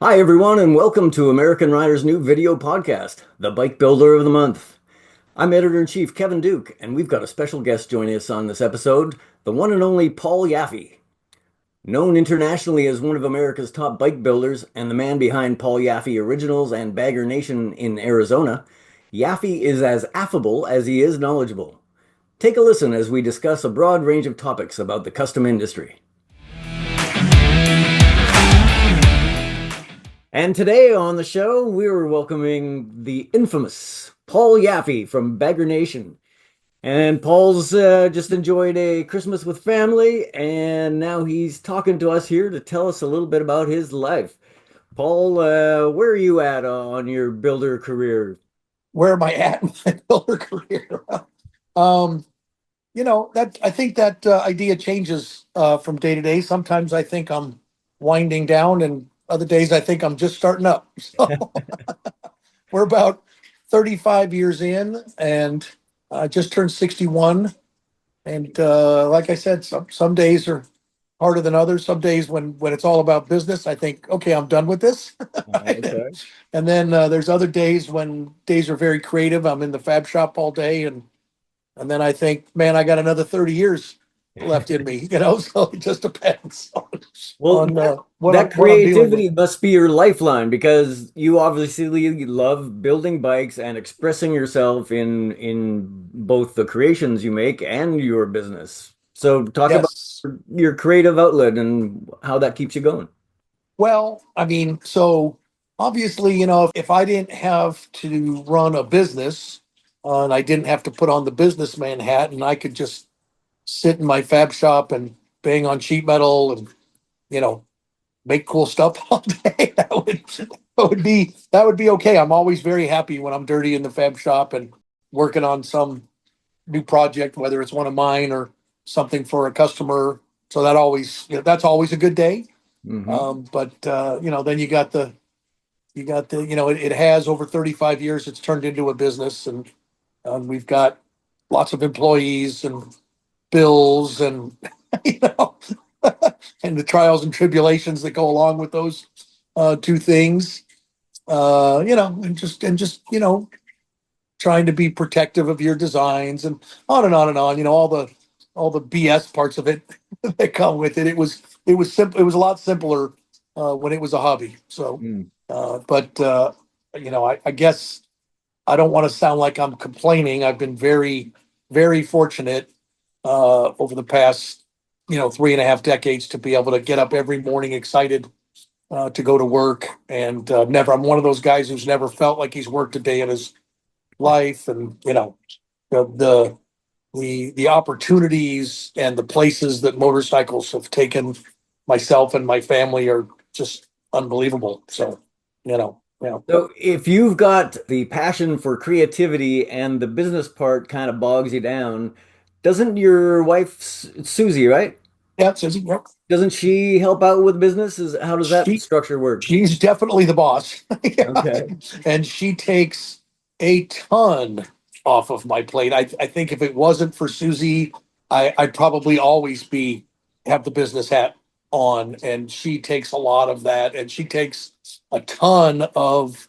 Hi, everyone, and welcome to American Rider's new video podcast, The Bike Builder of the Month. I'm Editor-in-Chief Kevin Duke, and we've got a special guest joining us on this episode, the one and only Paul Yaffe. Known internationally as one of America's top bike builders and the man behind Paul Yaffe Originals and Bagger Nation in Arizona, Yaffe is as affable as he is knowledgeable. Take a listen as we discuss a broad range of topics about the custom industry. And today on the show, we're welcoming the infamous Paul Yaffe from Bagger Nation. And Paul's just enjoyed a Christmas with family, and now he's talking to us here to tell us a little bit about his life. Paul, where are you at on your builder career? Where am I at in my builder career? um, that I think that idea changes from day to day. Sometimes I think I'm winding down, and other days I think I'm just starting up. So we're about 35 years in, and I just turned 61. And like I said, some days are harder than others. Some days when it's all about business, I think, okay, I'm done with this. Okay. And then there's other days when days are very creative. I'm in the fab shop all day, and then I think, man, I got another 30 years left in me. So it just depends Well, on that what I'm dealing with. creativity must be your lifeline because you obviously love building bikes and expressing yourself in both the creations you make and your business. So talk about Yes. your creative outlet and how that keeps you going. Well, I mean, so obviously, if I didn't have to run a business and I didn't have to put on the businessman hat and I could just sit in my fab shop and bang on sheet metal and, you know, make cool stuff all day, that would be okay. I'm always very happy when I'm dirty in the fab shop and working on some new project, whether it's one of mine or something for a customer. So that's always a good day. Hmm. But then it has over 35 years. It's turned into a business, and we've got lots of employees and bills, and you know, and the trials and tribulations that go along with those two things. And just trying to be protective of your designs and on and on and on. All the BS parts of it that come with it. It was simple. It was a lot simpler when it was a hobby. So, but I guess I don't want to sound like I'm complaining. I've been very, very fortunate over the past 3.5 decades to be able to get up every morning excited to go to work and never. I'm one of those guys who's never felt like he's worked a day in his life, and the the opportunities and the places that motorcycles have taken myself and my family are just unbelievable. So, So if you've got the passion for creativity and the business part kind of bogs you down, doesn't your wife, Susie, right? yeah, Susie, yep. Doesn't she help out with business? How does that She structure work? she's definitely the boss. Yeah. Okay. And she takes a ton off of my plate. I think if it wasn't for Susie, I'd probably always be have the business hat on, and she takes a lot of that, and she takes a ton of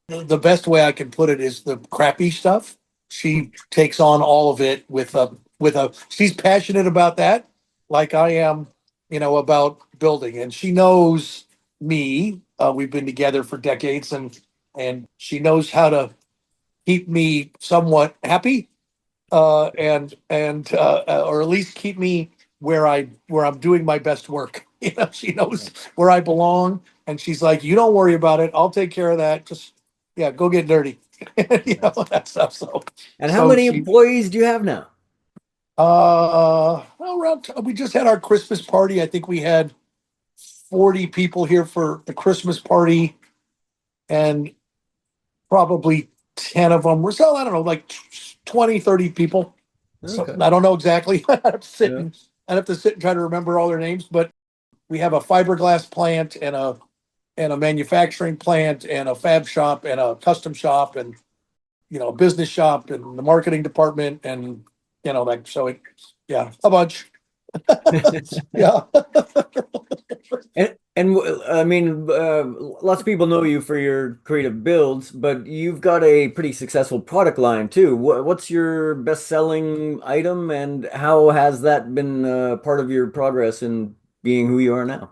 the best way I can put it is the crappy stuff. She takes on all of it with a she's passionate about that, like I am, about building, and she knows me. We've been together for decades, and she knows how to keep me somewhat happy, or at least keep me where I'm doing my best work. She knows where I belong, and she's like, "You don't worry about it. I'll take care of that. Just yeah, go get dirty." That stuff. So, And how so many she employees do you have now? well, we just had our Christmas party. I think we had 40 people here for the Christmas party, and probably 10 of them were, so I don't know, like 20, 30 people. So Okay. I don't know exactly. Yeah. I'd have to sit and try to remember all their names, but we have a fiberglass plant and a manufacturing plant and a fab shop and a custom shop and a business shop and the marketing department and like so yeah, a bunch. Yeah. And And I mean, lots of people know you for your creative builds, but you've got a pretty successful product line too. What's your best-selling item, and how has that been part of your progress in being who you are now?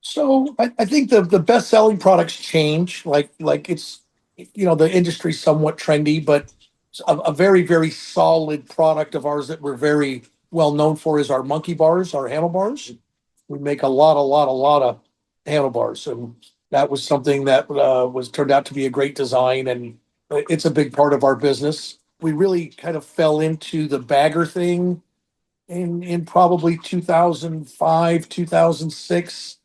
So I think the best selling products change. Like it's the industry's somewhat trendy, but a very very solid product of ours that we're very well known for is our monkey bars, our handlebars. We make a lot of handlebars, and that was something that was turned out to be a great design, and it's a big part of our business. We really kind of fell into the bagger thing in probably 2005, 2006.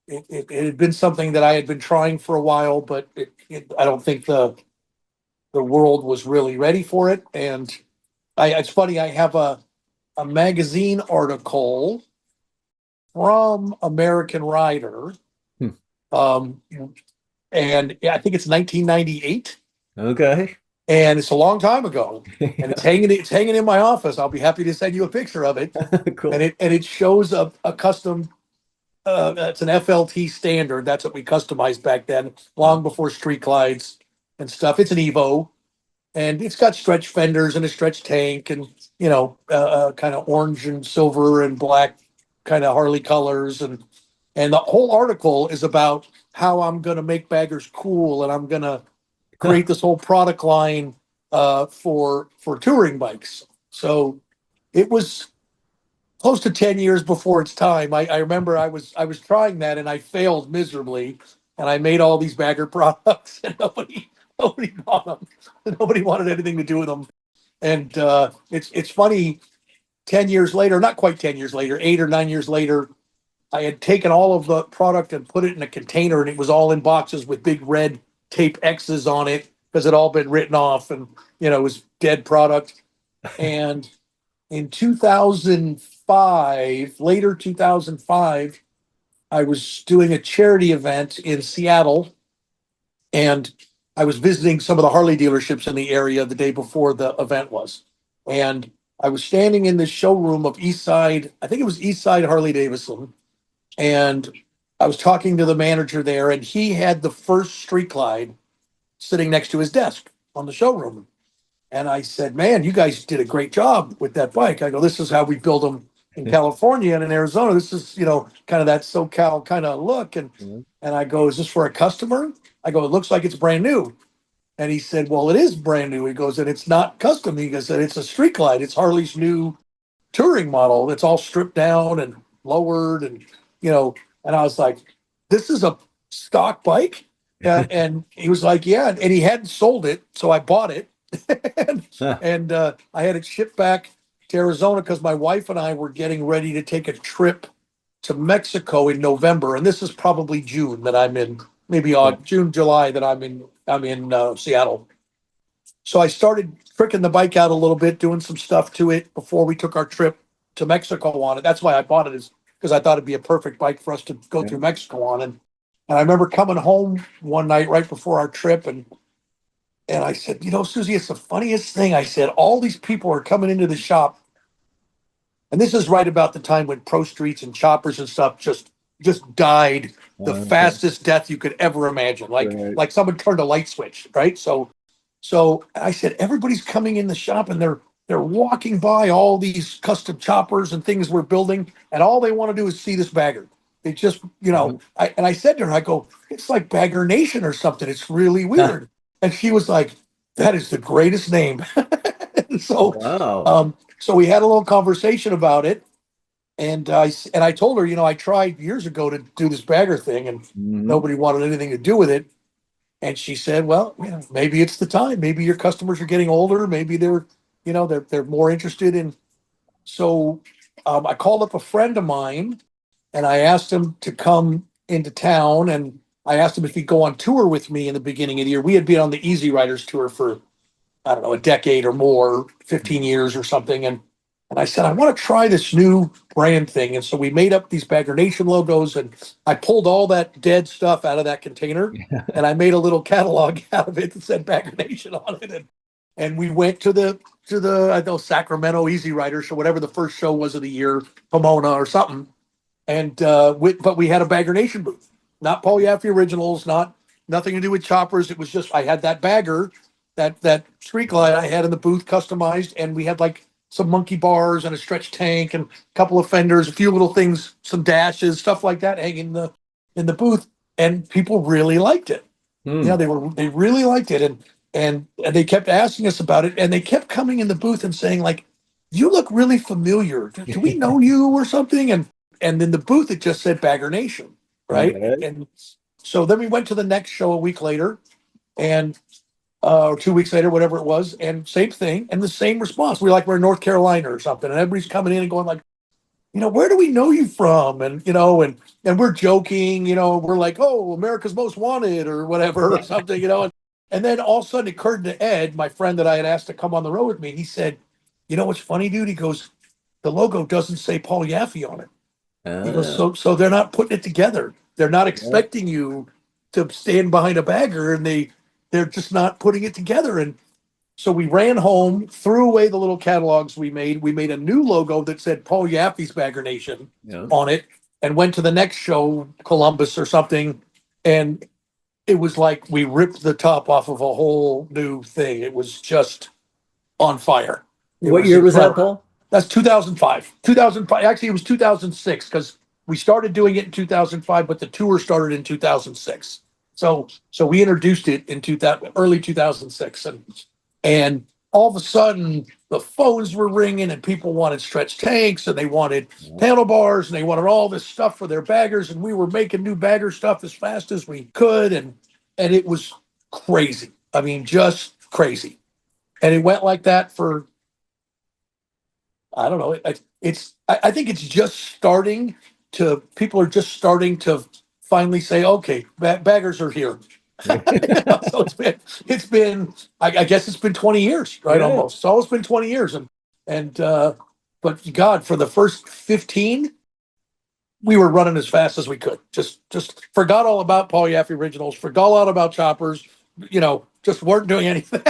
It had been something that I had been trying for a while, but I don't think the world was really ready for it. And it's funny, I have a magazine article from American Rider, Hmm. um, and I think it's 1998, Okay. and it's a long time ago, and Yeah. it's hanging in my office. I'll be happy to send you a picture of it, and Cool. it shows a custom. It's an FLT standard. That's what we customized back then, Uh, long before street glides and stuff. It's an Evo, and it's got stretch fenders and a stretch tank, and kind of orange and silver and black, kind of Harley colors, and the whole article is about how I'm going to make baggers cool, and I'm going to create this whole product line for touring bikes. So it was close to 10 years before its time. I remember I was trying that and I failed miserably, and I made all these bagger products and nobody bought them. Nobody wanted anything to do with them. And it's funny, 10 years later, not quite 10 years later, 8 or 9 years later, I had taken all of the product and put it in a container, and it was all in boxes with big red tape X's on it because it had all been written off, and it was dead product. And in 2005, later 2005, I was doing a charity event in Seattle, and I was visiting some of the Harley dealerships in the area the day before the event was. And I was standing in the showroom of Eastside, I think it was Eastside Harley Davidson, and I was talking to the manager there, and he had the first Street Glide sitting next to his desk on the showroom. And I said, "Man, you guys did a great job with that bike." I go, "This is how we build them in California and in Arizona. This is, kind of that SoCal kind of look." And I go, "Is this for a customer?" I go, "It looks like it's brand new." And he said, "Well, it is brand new." He goes, "And it's not custom." He goes, "It's a Street Glide. It's Harley's new touring model. It's all stripped down and lowered, and you know." And I was like, "This is a stock bike?" And he was like, "Yeah." And he hadn't sold it, so I bought it, and, I had it shipped back to Arizona because my wife and I were getting ready to take a trip to Mexico in November, and this is probably June that I'm in, maybe June, July that I'm in Seattle. So I started tricking the bike out a little bit, doing some stuff to it before we took our trip to Mexico on it. That's why I bought it, is because I thought it'd be a perfect bike for us to go through Mexico on. And I remember coming home one night right before our trip, and I said, "Susie, it's the funniest thing." I said, "All these people are coming into the shop," and this is right about the time when Pro Streets and Choppers and stuff just died the Okay. fastest death you could ever imagine. Like Right. like someone turned a light switch, right? So I said, everybody's coming in the shop, and they're walking by all these custom choppers and things we're building, and all they want to do is see this bagger. They just, I said to her, I go, "It's like Bagger Nation or something. It's really weird." And she was like, "That is the greatest name." so, Wow. so we had a little conversation about it, and I told her, I tried years ago to do this bagger thing, and Hmm. nobody wanted anything to do with it. And she said, "Well, maybe it's the time. Maybe your customers are getting older. Maybe they're more interested in." So I called up a friend of mine, and I asked him to come into town, and I asked him if he'd go on tour with me in the beginning of the year. We had been on the Easy Riders tour for, I don't know, a decade or more, 15 years or something. And I said, "I want to try this new brand thing." And so we made up these Bagger Nation logos, and I pulled all that dead stuff out of that container, and I made a little catalog out of it that said Bagger Nation on it. And we went to the I know, Sacramento Easy Riders, or whatever the first show was of the year, Pomona or something. And but we had a Bagger Nation booth, not Paul Yaffe originals, nothing to do with choppers. It was just I had that bagger, that street glide I had in the booth customized, and we had like some monkey bars and a stretch tank and a couple of fenders, a few little things, some dashes, stuff like that hanging in the booth, and people really liked it. Yeah, Hmm. they really liked it, and they kept asking us about it, and they kept coming in the booth and saying like, "You look really familiar. Do we know you or something?" And in the booth it just said Bagger Nation, right? Okay. And so then we went to the next show a week later, and or 2 weeks later, whatever it was, and same thing, and the same response. We're in North Carolina or something, and everybody's coming in and going like, where do we know you from? And and we're joking, we're like, oh, America's Most Wanted or whatever or something, and then all of a sudden it occurred to Ed, my friend that I had asked to come on the road with me. He said, "You know what's funny, dude?" He goes, "The logo doesn't say Paul Yaffe on it." He goes, Ah, so they're not putting it together. They're not yeah. expecting you to stand behind a bagger, and they're just not putting it together. And so we ran home, threw away the little catalogs we made. We made a new logo that said Paul Yaffe's Bagger Nation Yeah. on it, and went to the next show, Columbus or something, and it was like we ripped the top off of a whole new thing. It was just on fire. It What was year was that, incredible. Paul? That's 2005. 2005. Actually, it was 2006 because we started doing it in 2005, but the tour started in 2006. So we introduced it in 2000, early 2006, and all of a sudden the phones were ringing and people wanted stretch tanks and they wanted Yeah. panel bars and they wanted all this stuff for their baggers, and we were making new bagger stuff as fast as we could, and it was crazy. I mean, just crazy. And it went like that for, I don't know. I think it's just starting to, people are just starting to finally say, okay, baggers are here. So it's been, I guess it's been 20 years, right? Yeah. Almost. It's almost been 20 years. And but God, for the first 15, we were running as fast as we could. Just forgot all about Paul Yaffe originals, forgot all about choppers, just weren't doing anything.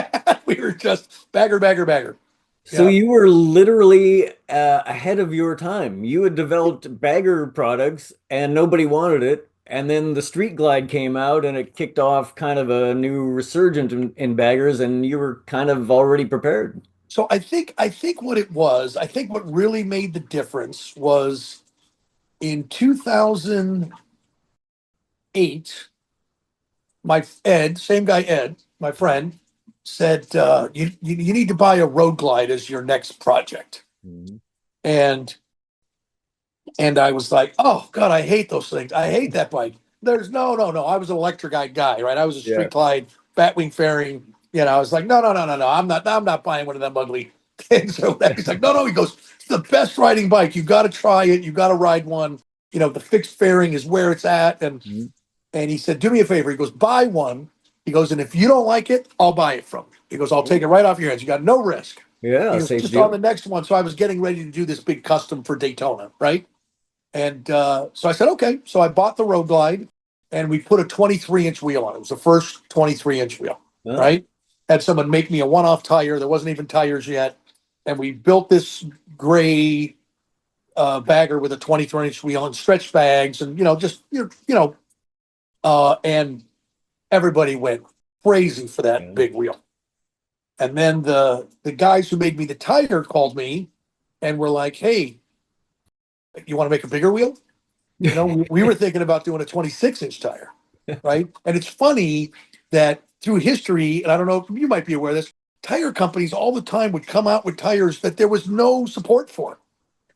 We were just bagger, bagger, bagger. So Yeah. you were literally ahead of your time. You had developed bagger products and nobody wanted it. And then the Street Glide came out and it kicked off kind of a new resurgence in baggers, and you were kind of already prepared. So I think what it was, I think what really made the difference was in 2008, my Ed, same guy Ed, my friend, said, you need to buy a road glide as your next project. Mhm. And and I was like, oh God, I hate those things. I hate that bike. There's no. I was an electric guy, right? I was a Yeah. street glide, batwing fairing. I was like, no. I'm not buying one of them ugly things. So he's like, no. He goes, it's the best riding bike. You got to try it. You got to ride one. The fixed fairing is where it's at. Mhm. And he said, do me a favor. He goes, buy one. He goes, and if you don't like it, I'll buy it from you. He goes, I'll take it right off your hands. You got no risk. He Yeah, goes, safe just on the deal. next one. So I was getting ready to do this big custom for Daytona, right? And so I said, okay. So I bought the Road Glide and we put a 23-inch wheel on it. It was the first 23-inch wheel, Huh? right? Had someone make me a one-off tire. There wasn't even tires yet. And we built this gray bagger with a 23-inch wheel and stretch bags and, and everybody went crazy for that Yeah. big wheel. And then the guys who made me the tire called me and were like, hey, you want to make a bigger wheel? We were thinking about doing a 26-inch tire, right? And it's funny that through history, and I don't know if you might be aware of this, tire companies all the time would come out with tires that there was no support for.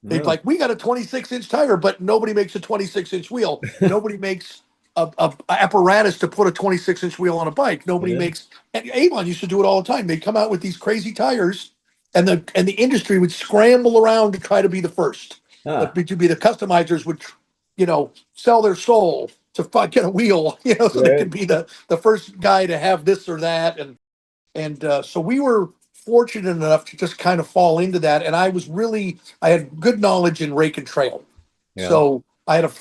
They'd No. like, we got a 26-inch tire, but nobody makes a 26-inch wheel. Nobody makes a apparatus to put a 26-inch wheel on a bike. Nobody Yeah. makes, and Avon used to do it all the time. They'd come out with these crazy tires, and the industry would scramble around to try to be the first. Ah, To be the customizers would, sell their soul to get a wheel, so they right. could be the first guy to have this or that. And so we were fortunate enough to just kind of fall into that. And I had good knowledge in rake and trail. Yeah. So I had a,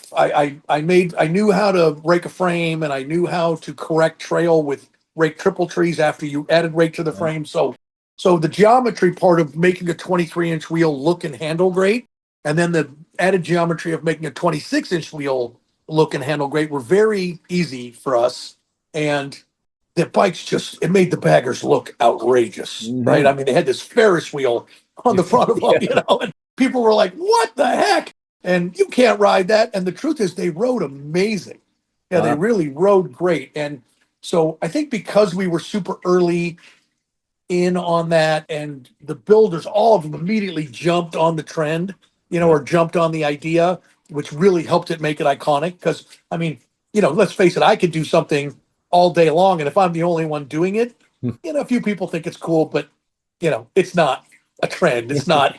I knew how to rake a frame and I knew how to correct trail with rake triple trees after you added rake to the Yeah. frame. So the geometry part of making a 23-inch wheel look and handle great and then the added geometry of making a 26-inch wheel look and handle great were very easy for us. And the bikes just, it made the baggers look outrageous, right? I Hmm. mean, they had this Ferris wheel on the front of them, Yeah. and people were like, what the heck? And you can't ride that. And the truth is, they rode amazing. Yeah, they Wow. really rode great. And so I think because we were super early in on that, and the builders, all of them immediately jumped on the trend, Yeah. or jumped on the idea, which really helped it make it iconic. Because, I mean, let's face it, I could do something all day long, and if I'm the only one doing it, a few people think it's cool, but it's not a trend. It's not,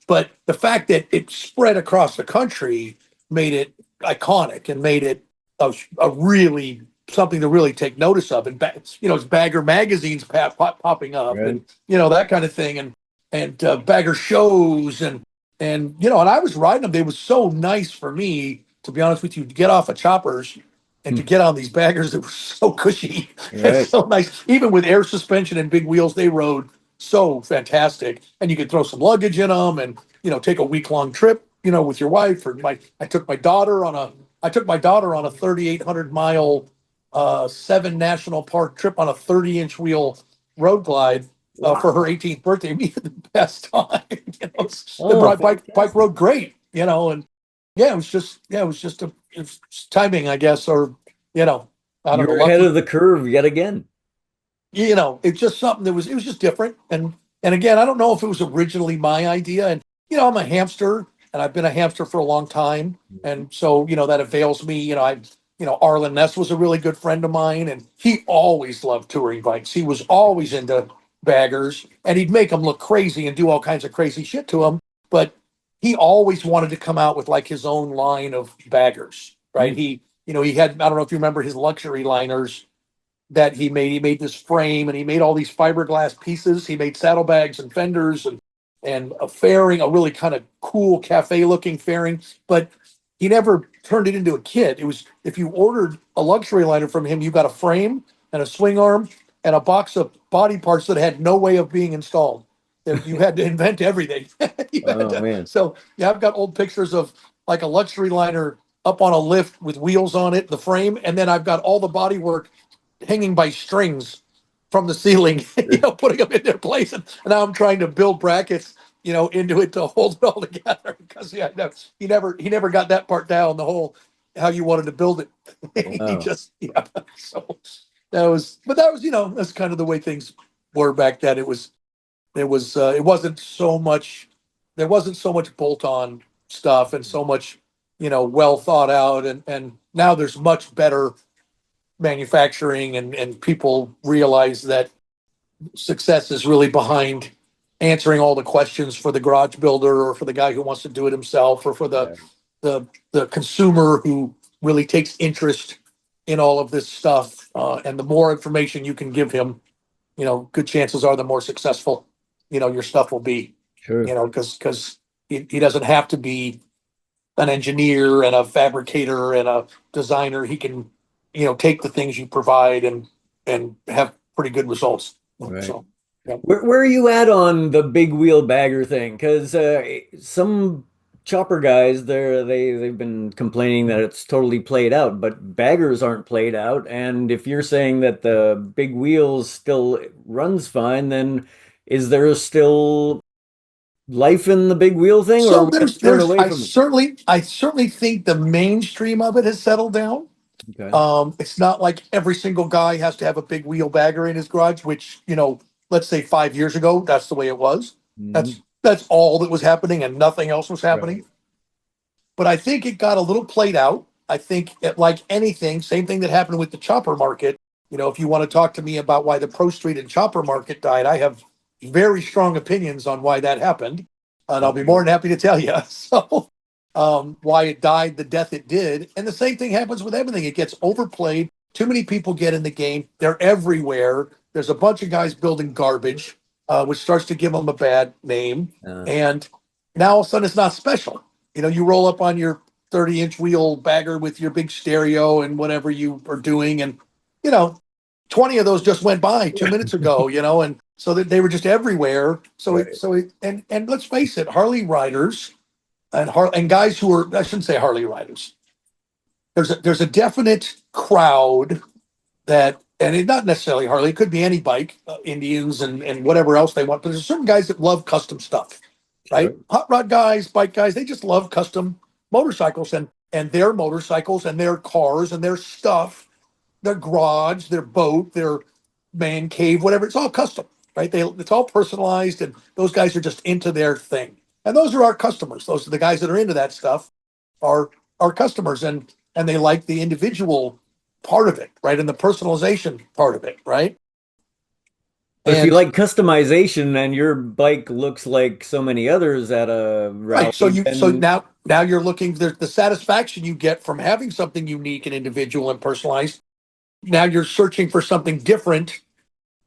but the fact that it spread across the country made it iconic and made it a really something to really take notice of. And it's bagger magazines popping up, Right. and that kind of thing, and bagger shows, and I was riding them. They was so nice for me, to be honest with you, to get off of choppers and to Hmm. get on these baggers that were so cushy and Right. so nice. Even with air suspension and big wheels, they rode so fantastic. And you could throw some luggage in them, and take a week-long trip, with your wife. Or I took my daughter on a 3,800 mile 7 national park trip on a 30-inch wheel road glide for her Wow. 18th birthday. We had the best time. The Oh, bike fantastic. rode great, and yeah, it was timing, I guess, or I don't know, You're ahead lucky. of the curve yet again. It's just something it was just different. And again, I don't know if it was originally my idea. And I'm a hamster, and I've been a hamster for a long time. And so, that avails me. Arlen Ness was a really good friend of mine, and he always loved touring bikes. He was always into baggers, and he'd make them look crazy and do all kinds of crazy shit to them. But he always wanted to come out with like his own line of baggers, right? Hmm. He had, I don't know if you remember his luxury liners that he made. He made this frame, and he made all these fiberglass pieces. He made saddlebags and fenders, and a fairing, a really kind of cool cafe looking fairing. But he never turned it into a kit. It was, if you ordered a luxury liner from him, you got a frame and a swing arm and a box of body parts that had no way of being installed. You had to invent everything. Oh man. So yeah, I've got old pictures of like a luxury liner up on a lift with wheels on it, the frame, and then I've got all the body work hanging by strings from the ceiling, putting them in their place. And now I'm trying to build brackets, into it to hold it all together, because yeah, no, he never got that part down, the whole how you wanted to build it. He Wow. just, yeah. So that was, that's kind of the way things were back then. It wasn't so much, there wasn't so much bolt on stuff and so much, well thought out. And now there's much better manufacturing, and people realize that success is really behind answering all the questions for the garage builder, or for the guy who wants to do it himself, or for the Yeah. the consumer who really takes interest in all of this stuff. And the more information you can give him, good chances are the more successful your stuff will be. Sure. Because he doesn't have to be an engineer and a fabricator and a designer. He can, take the things you provide and have pretty good results. Right. So, yeah. Where are you at on the big wheel bagger thing? Because some chopper guys, they've been complaining that it's totally played out, but baggers aren't played out. And if you're saying that the big wheels still runs fine, then is there still life in the big wheel thing, or are So we going to turn there's away from it? I certainly think the mainstream of it has settled down. Okay. It's not like every single guy has to have a big wheel bagger in his garage, which, let's say 5 years ago, that's the way it was. Hmm. That's all that was happening, and nothing else was Right. happening. But I think it got a little played out. I think like anything, same thing that happened with the chopper market. If you want to talk to me about why the Pro Street and chopper market died, I have very strong opinions on why that happened. And I'll be more Okay. than happy to tell you. So, why it died the death it did. And the same thing happens with everything. It gets overplayed. Too many people get in the game. They're everywhere. There's a bunch of guys building garbage, which starts to give them a bad name. Uh, And now all of a sudden it's not special. You roll up on your 30-inch wheel bagger with your big stereo and whatever you are doing. And, you know, 20 of those just went by 2 minutes ago, and so that they were just everywhere. right. And let's face it, Harley riders and guys who are, I shouldn't say Harley riders. There's a definite crowd that, and it's not necessarily Harley, it could be any bike, Indians and whatever else they want. But there's certain guys that love custom stuff, right? Sure. Hot rod guys, bike guys, they just love custom motorcycles and their motorcycles and their cars and their stuff, their garage, their boat, their man cave, whatever. It's all custom, right? It's all personalized, and those guys are just into their thing. And those are our customers. Those are the guys that are into that stuff. Are our customers, and they like the individual part of it, right? And the personalization part of it, right? But if you And like customization and your bike looks like so many others at a right, rally, so then now you're looking, the satisfaction you get from having something unique and individual and personalized. Now you're searching for something different,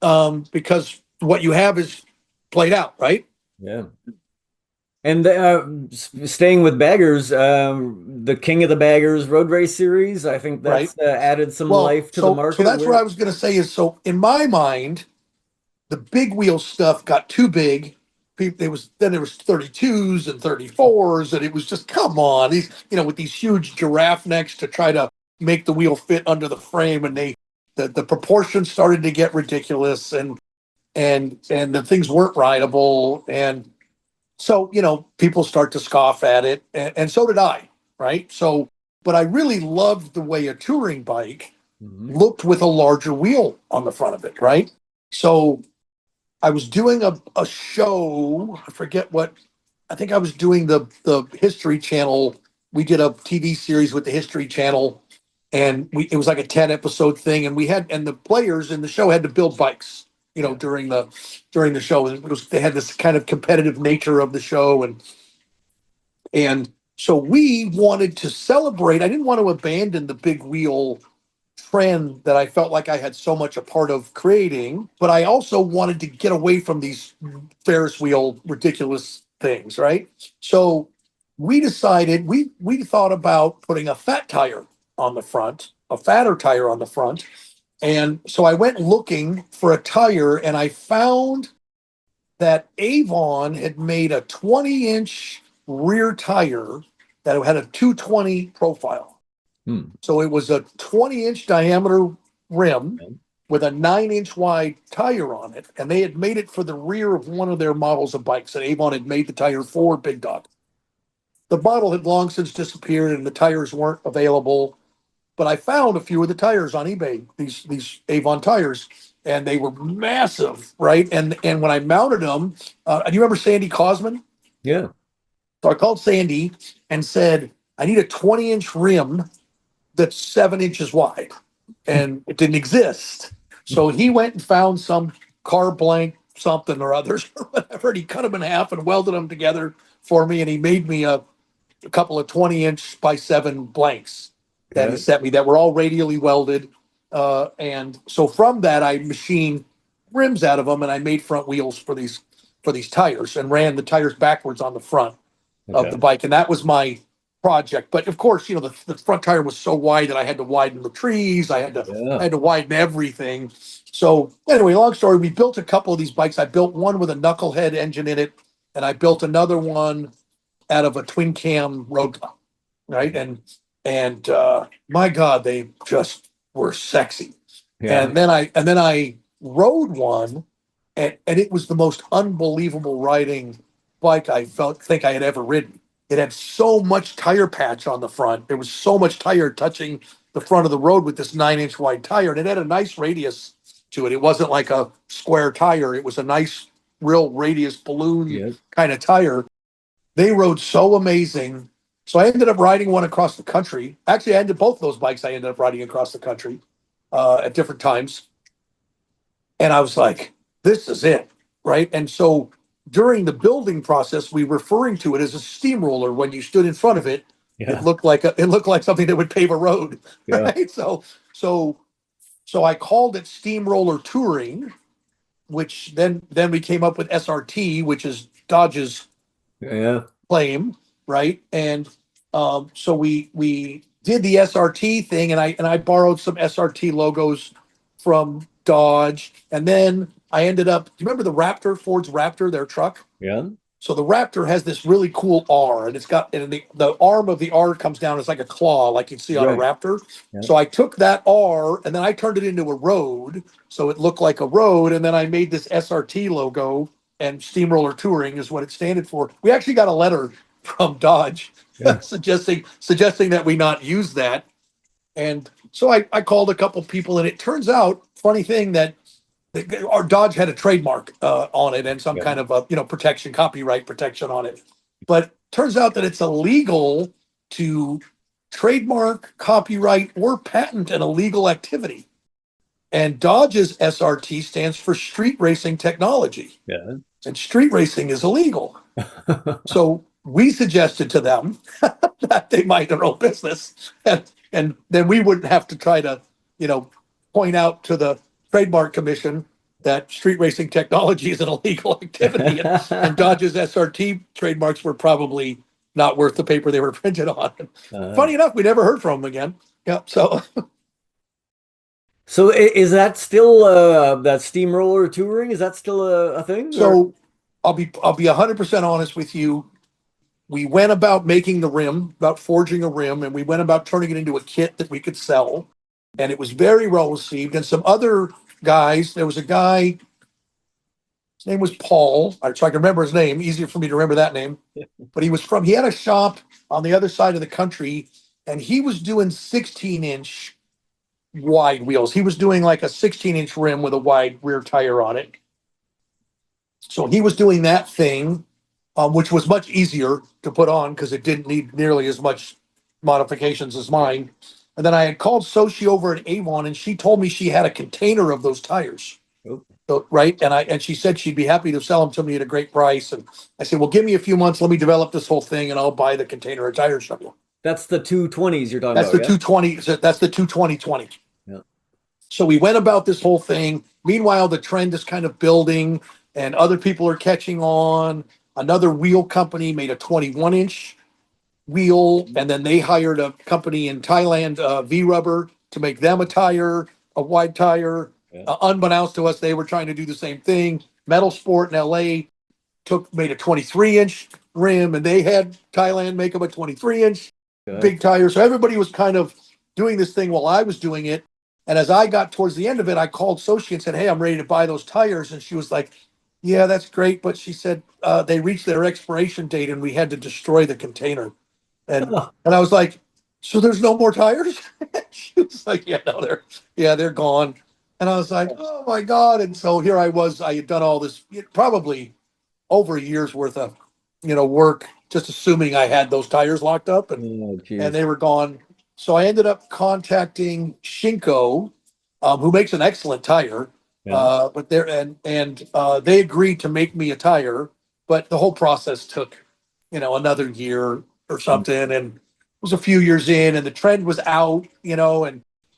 because what you have is played out, right? yeah. And staying with baggers, the King of the Baggers Road Race Series, I think Right. that's added some Well, life to the so market. that's what Where, I was going to say is, so in my mind, the big wheel stuff got too big. There was 32s and 34s, and it was just, come on, these, with these huge giraffe necks to try to make the wheel fit under the frame, and the proportions started to get ridiculous, and the things weren't rideable, and so people start to scoff at it, and so did I, right? So, but I really loved the way a touring bike Mhm. looked with a larger wheel on the front of it, right? So I was doing a show. I forget what. I think I was doing the History Channel. We did a TV series with the History Channel, and it was like a 10 episode thing. And the players in the show had to build bikes. Yeah. During the show, they had this kind of competitive nature of the show, and so we wanted to celebrate. I didn't want to abandon the big wheel trend that I felt like I had so much a part of creating, but I also wanted to get away from these Ferris wheel ridiculous things, right? So we thought about putting a fat tire on the front, a fatter tire on the front. And so I went looking for a tire, and I found that Avon had made a 20-inch rear tire that had a 220 profile. Hmm. So it was a 20-inch diameter rim with a 9-inch wide tire on it. And they had made it for the rear of one of their models of bikes. And Avon had made the tire for Big Dog. The model had long since disappeared and the tires weren't available. But I found a few of the tires on eBay, these Avon tires, and they were massive, right? And when I mounted them, do you remember Sandy Cosman? Yeah. So I called Sandy and said, I need a 20-inch rim that's 7 inches wide, and it didn't exist. So he went and found some car blank something or others or whatever, and he cut them in half and welded them together for me, and he made me a couple of 20-inch by 7 blanks that he Yeah. sent me that were all radially welded. And so from that, I machined rims out of them, and I made front wheels for these tires and ran the tires backwards on the front of the Okay. bike, and that was my project. But of course, the front tire was so wide that I had to widen the trees. I Yeah. had to widen everything. So anyway, long story. We built a couple of these bikes. I built one with a knucklehead engine in it, and I built another one out of a twin cam road, right? And my God, they just were sexy. Yeah. And then I rode one, and it was the most unbelievable riding bike I think I had ever ridden. It had so much tire patch on the front. There was so much tire touching the front of the road with this 9-inch wide tire, and it had a nice radius to it. It wasn't like a square tire. It was a nice, real radius balloon Yeah. kind of tire. They rode so amazing. So I ended up riding one across the country. Actually, I ended both of those bikes. I ended up riding across the country at different times, and I was like, "This is it, right?" And so during the building process, we were referring to it as a steamroller. When you stood in front of it, it Yeah. looked like something that would pave a road, Yeah. right? So so I called it Steamroller Touring, which then we came up with SRT, which is Dodge's Yeah. claim, right? And so we did the SRT thing, and I borrowed some SRT logos from Dodge, and then I ended up. Do you remember the Raptor, Ford's Raptor, their truck? Yeah. So the Raptor has this really cool R, and it's got and the arm of the R comes down. It's like a claw, like you'd see on a Right. Raptor. Yeah. So I took that R and then I turned it into a road, so it looked like a road. And then I made this SRT logo, and Steamroller Touring is what it standed for. We actually got a letter from Dodge Yeah. suggesting that we not use that. And so I called a couple people, and it turns out, funny thing, that our Dodge had a trademark on it and some Yeah. kind of protection, copyright protection on it. But turns out that it's illegal to trademark, copyright, or patent an illegal activity. And Dodge's SRT stands for Street Racing Technology, Yeah. and street racing is illegal. So we suggested to them that they mind their own business, and then we wouldn't have to try to, point out to the trademark commission that street racing technology is an illegal activity, and Dodge's SRT trademarks were probably not worth the paper they were printed on. Uh, Funny enough, we never heard from them again. Yeah, so so is that still that steamroller touring? Is that still a thing? Or so I'll be 100% honest with you. We went about making the rim, about forging a rim, and we went about turning it into a kit that we could sell. And it was very well received. And some other guys, there was a guy, his name was Paul. So I can remember his name, easier for me to remember that name. But he had a shop on the other side of the country, and he was doing 16-inch wide wheels. He was doing like a 16-inch rim with a wide rear tire on it. So he was doing that thing, which was much easier to put on because it didn't need nearly as much modifications as mine. And then I had called Sochi over at Avon, and she told me she had a container of those tires. oh, So, right, and she said she'd be happy to sell them to me at a great price. And I said, well, give me a few months, let me develop this whole thing, and I'll buy the container of tires from you. that's the 220s you're talking That's about, the yeah? 220. That's the 22020. Yeah. So we went about this whole thing. Meanwhile, the trend is kind of building, and other people are catching on. Another wheel company made a 21-inch wheel, and then they hired a company in Thailand, V Rubber, to make them a tire, a wide tire. Yeah. Unbeknownst to us, they were trying to do the same thing. Metal Sport in LA made a 23-inch rim, and they had Thailand make them a 23-inch Okay. big tire. So everybody was kind of doing this thing while I was doing it. And as I got towards the end of it, I called Sochi and said, "Hey, I'm ready to buy those tires." And she was like, "Yeah, that's great." But she said they reached their expiration date and we had to destroy the container. And Oh, and I was like, "So there's no more tires?" She was like, "Yeah, no, they're gone." And I was like, "Oh my God." And so here I was, I had done all this, probably over a year's worth of, work, just assuming I had those tires locked up, oh, and geez. they were gone. So I ended up contacting Shinko, who makes an excellent tire. Yeah. But they agreed to make me a tire, but the whole process took, another year or something. And it was a few years in, and the trend was out,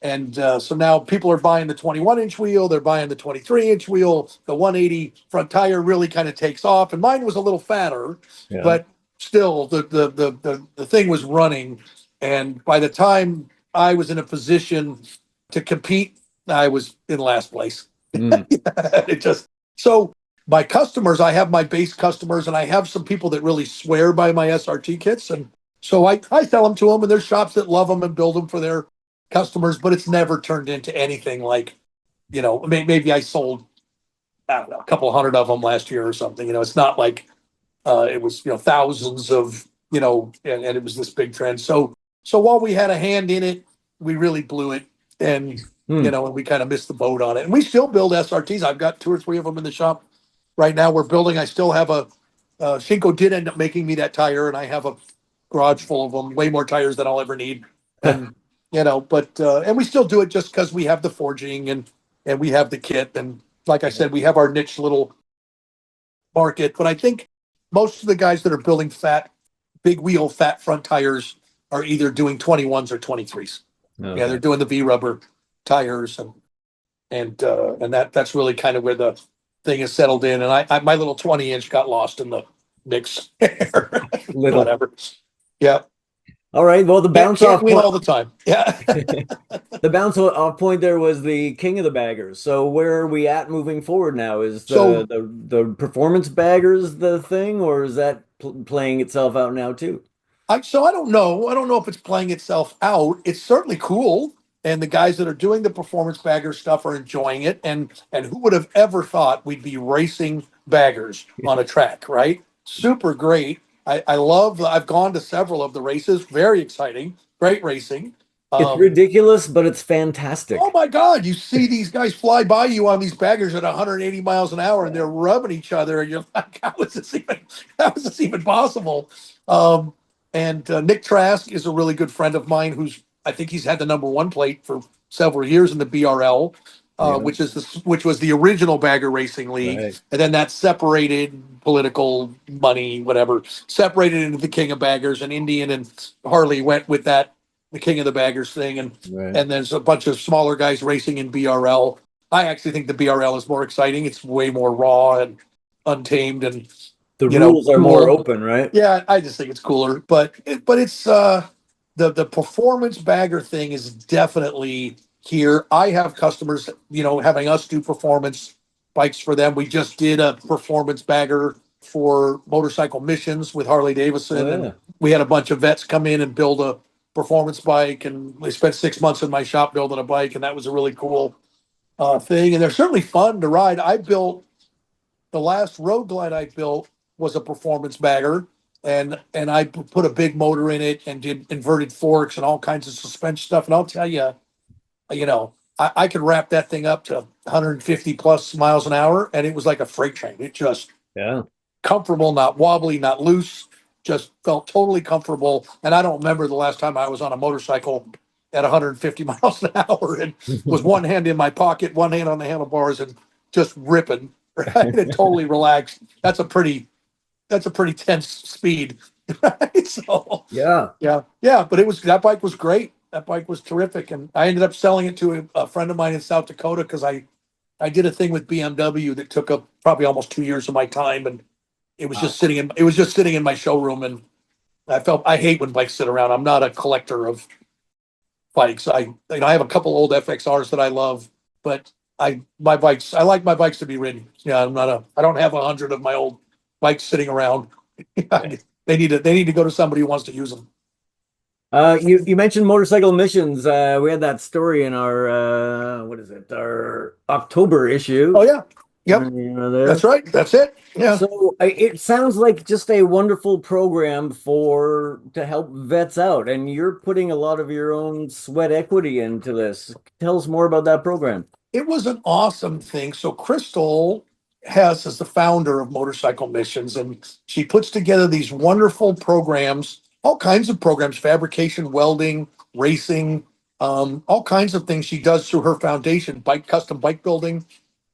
and so now people are buying the 21-inch wheel, they're buying the 23-inch wheel. The 180 front tire really kind of takes off, and mine was a little fatter, Yeah. but still the thing was running. And by the time I was in a position to compete, I was in last place. Mm. It just so my customers, I have my base customers, and I have some people that really swear by my SRT kits, and so I sell them to them, and there's shops that love them and build them for their customers, but it's never turned into anything like, maybe I sold, I don't know, a couple hundred of them last year or something. It's not like it was, thousands of, and it was this big trend. So while we had a hand in it, we really blew it, and Hmm. and we kind of missed the boat on it. And we still build SRTs. I've got two or three of them in the shop right now. We're building. I still have Shinko did end up making me that tire, and I have a garage full of them, way more tires than I'll ever need. And but and we still do it just because we have the forging, and we have the kit, and like I said, we have our niche little market. But I think most of the guys that are building big wheel, fat front tires are either doing 21s or 23s. Yeah, Okay. they're doing the V rubber tires, and that's really kind of where the thing is settled in. And I my little 20-inch got lost in the mix. Little. Whatever. Yeah. All right. Well, the bounce Can't off win point, all the time. Yeah. the bounce off point there was the king of the baggers. So where are we at moving forward now? Is So the performance baggers the thing, or is that playing itself out now too? I don't know. I don't know if it's playing itself out. It's certainly cool. And the guys that are doing the performance bagger stuff are enjoying it. And who would have ever thought we'd be racing baggers on a track, right? Super great. I love I've gone to several of the races. Very exciting. Great racing. It's Um, ridiculous, but it's Oh fantastic. my God, you see these guys fly by you on these baggers at 180 miles an hour and they're rubbing each other, and you're like, how is this even possible? Um, and Nick Trask is a really good friend of mine who's, I think he's had the number one plate for several years in the BRL, Yeah, which was the original bagger racing league. right, And then that separated political money, whatever, separated into the King of Baggers, and Indian and Harley went with that, the King of the Baggers thing. right. And there's a bunch of smaller guys racing in BRL. I actually think the BRL is more exciting. It's way more raw and untamed and The rules are more cool. open, right? Yeah, I just think it's cooler. But it's the performance bagger thing is definitely here. I have customers, having us do performance bikes for them. We just did a performance bagger for motorcycle missions with Harley Oh Davidson, and yeah. we had a bunch of vets come in and build a performance bike, and they spent 6 months in my shop building a bike, and that was a really cool thing. And they're certainly fun to ride. I built the last road glide I built was a performance bagger, and I put a big motor in it and did inverted forks and all kinds of suspension stuff. And I'll tell you, I could wrap that thing up to 150 plus miles an hour, and it was like a freight train. It just Yeah. comfortable, not wobbly, not loose, just felt totally comfortable. And I don't remember the last time I was on a motorcycle at 150 miles an hour and was one hand in my pocket, one hand on the handlebars, and just ripping, right? And totally relaxed. That's a pretty tense speed. Right? So Yeah. yeah, yeah. But that bike was great. That bike was terrific. And I ended up selling it to a friend of mine in South Dakota because I did a thing with BMW that took up probably almost 2 years of my time, and Wow. it was just sitting in my showroom. And I hate when bikes sit around. I'm not a collector of bikes. I have a couple old FXRs that I love, but I like my bikes to be ridden. Yeah, I don't have 100 of my old bikes sitting around. Yeah. They need to go to somebody who wants to use them. You mentioned motorcycle missions. We had that story in our what is it? Our October Oh issue. yeah, yep, There. that's right. That's it. Yeah. So it sounds like just a wonderful program for to help vets out, and you're putting a lot of your own sweat equity into this. Tell us more about that program. It was an awesome thing. So Crystal Hess is the founder of Motorcycle Missions, and she puts together these wonderful programs, all kinds of programs, fabrication, welding, racing, all kinds of things she does through her foundation, custom bike building.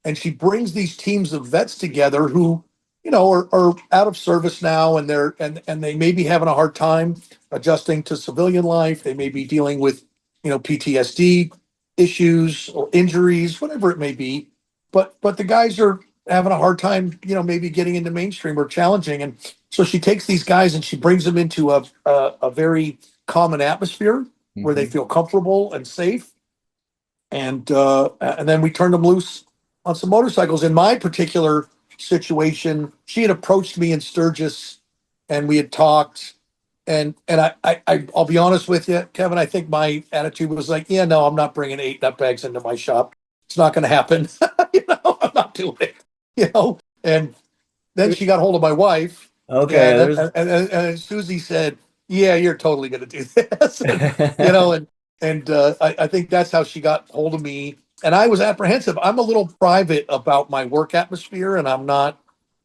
And she brings these teams of vets together who, are out of service now, and they may be having a hard time adjusting to civilian life. They may be dealing with, PTSD issues or injuries, whatever it may be. But the guys are having a hard time, maybe getting into mainstream or challenging. And so she takes these guys and she brings them into a very common atmosphere where they Mhm. feel comfortable and safe. And then we turned them loose on some motorcycles. In my particular situation, she had approached me in Sturgis, and we had talked. And I'll be honest with you, Kevin. I think my attitude was like, yeah, no, I'm not bringing 8 nut bags into my shop. It's not going to happen. I'm not doing it. And then she got hold of my wife, Okay, and there's and Susie said, "Yeah, you're totally going to do this." And I think that's how she got hold of me. And I was apprehensive. I'm a little private about my work atmosphere, and I'm not.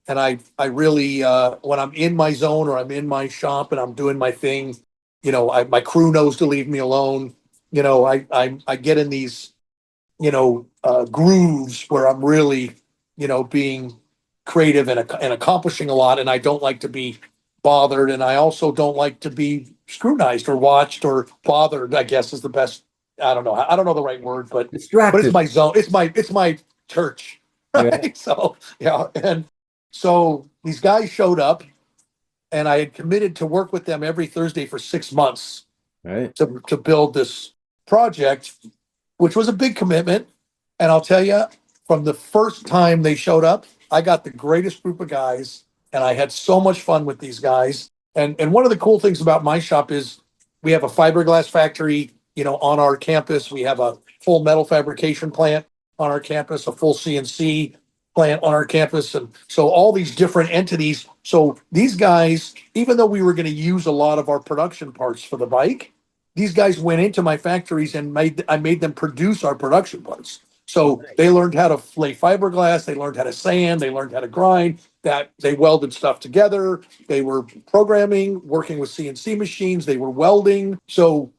And I really, when I'm in my zone or I'm in my shop and I'm doing my thing, my crew knows to leave me alone. I get in these, grooves where I'm really, being creative and accomplishing a lot. And I don't like to be bothered. And I also don't like to be scrutinized or watched or bothered, I guess is the best. I don't know. I don't know the right word, but it's distracted. my zone. It's my church. Yeah. Right. So, yeah. And so these guys showed up, and I had committed to work with them every Thursday for 6 months Right. to build this project, which was a big commitment. And I'll tell you, from the first time they showed up, I got the greatest group of guys, and I had so much fun with these guys. And one of the cool things about my shop is we have a fiberglass factory, on our campus. We have a full metal fabrication plant on our campus, a full CNC plant on our campus, and so all these different entities. So these guys, even though we were going to use a lot of our production parts for the bike, these guys went into my factories and I made them produce our production parts. So they Nice. learned how to lay fiberglass, they learned how to sand, they learned how to grind, that they welded stuff together, they were programming, working with CNC machines, they were welding. So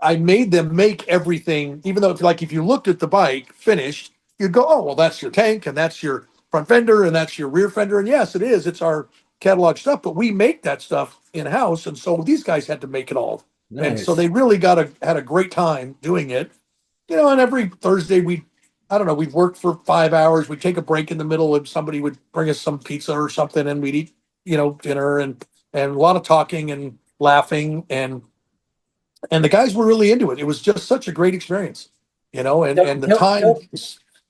I made them make everything, even though like if you looked at the bike finished, you'd go, oh, well, that's your tank and that's your front fender and that's your rear fender. And yes, it is. It's our catalog stuff, but we make that stuff in house. And so these guys had to make it all. And so Nice. they really had a great time doing it. And every Thursday I don't know, we'd work for 5 hours. We'd take a break in the middle and somebody would bring us some pizza or something and we'd eat, dinner and a lot of talking and laughing and the guys were really into it. It was just such a great experience, and Tell, and the tell, time. tell,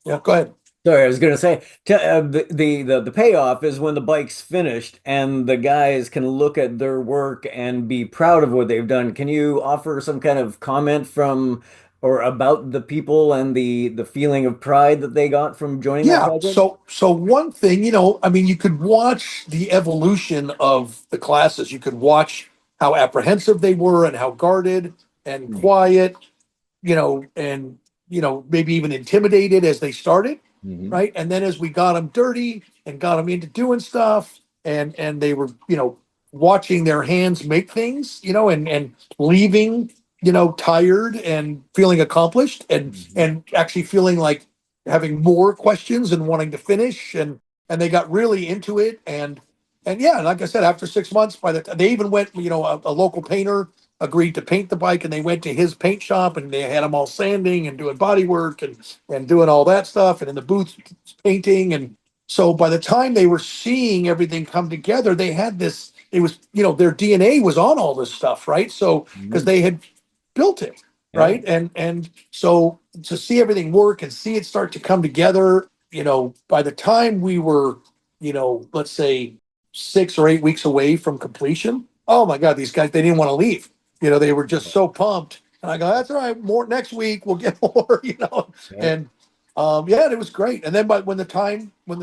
Yeah, go ahead. Sorry, I was going to say the payoff is when the bike's finished and the guys can look at their work and be proud of what they've done. Can you offer some kind of comment from or about the people and the feeling of pride that they got from joining that Yeah. project? So one thing, I mean, you could watch the evolution of the classes. You could watch how apprehensive they were and how guarded and quiet, and maybe even intimidated as they started, Mm-hmm. right? And then as we got them dirty and got them into doing stuff, and they were, watching their hands make things, and leaving, tired and feeling accomplished, and Hmm. and actually feeling like having more questions and wanting to finish, and they got really into it, and yeah, like I said, after 6 months, by the they even went, a local painter agreed to paint the bike and they went to his paint shop and they had them all sanding and doing body work and doing all that stuff and in the booth painting. And so by the time they were seeing everything come together, they had this, it was, their DNA was on all this stuff, right? So because Hmm. they had built it, Yeah. right? And so to see everything work and see it start to come together, by the time we were, let's say 6 or 8 weeks away from completion, oh my God, these guys, they didn't want to leave. They were just so pumped. And I go, that's all right. More next week, we'll get more, Yeah. And yeah, it was great. And then, but when the